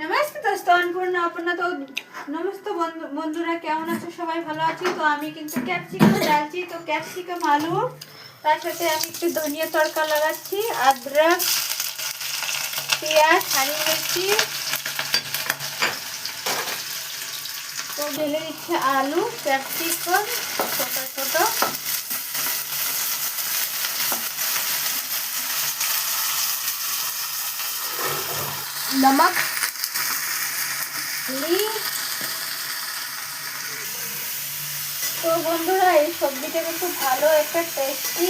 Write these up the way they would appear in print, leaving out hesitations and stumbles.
নমস্তে দোস্ত, অন্নপূর্ণা আপনার তো নমস্তে বন্ধুরা, কেমন আছো? সবাই ভালো আছি। তো আমি কিন্তু ক্যাপসিকাম ডালছি, তো ক্যাপসিকাম আলু, তার সাথে আমি একটু ধনিয়া তড়কা লাগাচ্ছি, আদরক, পেঁয়াজ, হারি মির্চি, তো ঢেলে দিচ্ছে আলু, ক্যাপসিকাম ছোট ছোট, नमक তো বন্ধুরা এই সবজিটা কিন্তু ভালো একটা টেস্টি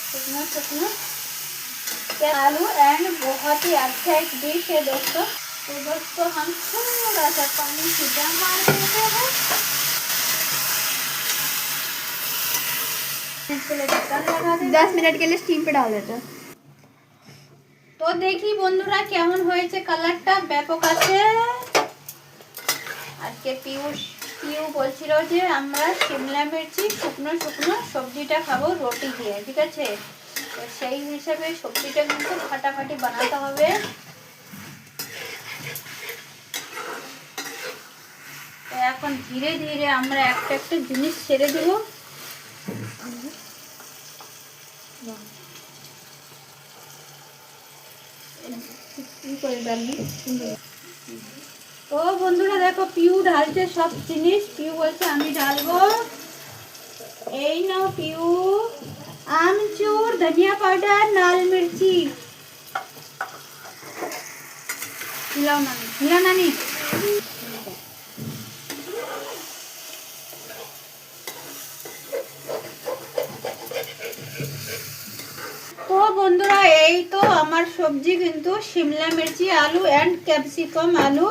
শুকনো শুকনো आलू एंड बहुत ही अच्छा एक डिश है दोस्तों। तो दोस्तों हम थोड़ा सा पानी सीधा मार देते हैं, ढक्कन लगा देते 10 मिनट के लिए स्टीम पे डाल देते हैं। তো দেখি বন্ধুরা কেমন হয়েছে, কালারটা ব্যাপক আছে। আজকে পিউ বলছিল যে আমরা শিমলা মির্চি শুকনো শুকনো সবজিটা খাবো রুটি দিয়ে, ঠিক আছে? তো সেই হিসাবে সবজিটা কিন্তু ফাটাফাটি বানাতে হবে। তো এখন ধীরে ধীরে আমরা একটা একটা জিনিস ছেড়ে দেবো। তো বন্ধুরা দেখো পিউ ঢালছে সব জিনিস। পিউ বলছে আমি ঢালবো, এই নাও পিউ, আমচুর, ধনিয়া পাউডার, লাল মির্চি। হিলাও নানি, হিলা নানি। তো বন্ধুরা এই তো আমার সবজি কিন্তু শিমলা মির্চি আলু এন্ড ক্যাপসিকাম आलू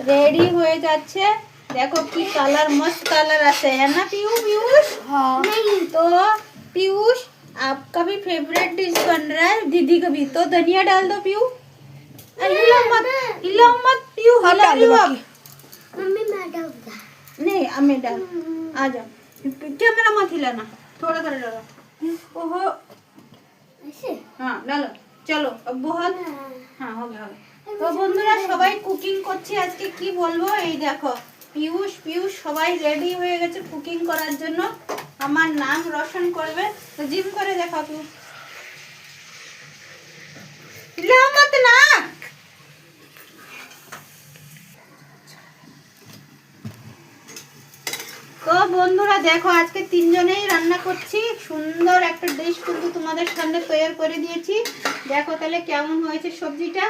रेडी হয়ে যাচ্ছে। দেখো কি কালার, मस्त कलर আছে, है ना पीयूष? हाँ नहीं तो पीयूष आपका भी फेवरेट डिश बन रहा है, दीदी का भी। तो धनिया डाल दो पीयू। हिलाओ मत पीयू, हिला रही हो आप। मम्मी मैं डाल दूँ। नहीं हमें डाल, आ जाओ, कैमरा मत हिलाना, थोड़ा थोड़ा डालो। ओहो ऐसे हाँ डालो, चलो अब बहुत हाँ हो गया। তো বন্ধুরা সবাই কুকিং করছে আজকে, কি বলবো, এই দেখো পিয়ুষ সবাই রেডি হয়ে গেছে কুকিং করার জন্য, আমার নাম রোশন করবে। তো জিম করে দেখো পিয়ুষ, মত না। তো বন্ধুরা দেখো আজকে তিনজনেই রান্না করছি, সুন্দর একটা ডিশ কিন্তু তোমাদের সামনে তৈরি করে দিয়েছি। দেখো তাহলে কেমন হয়েছে সবজিটা।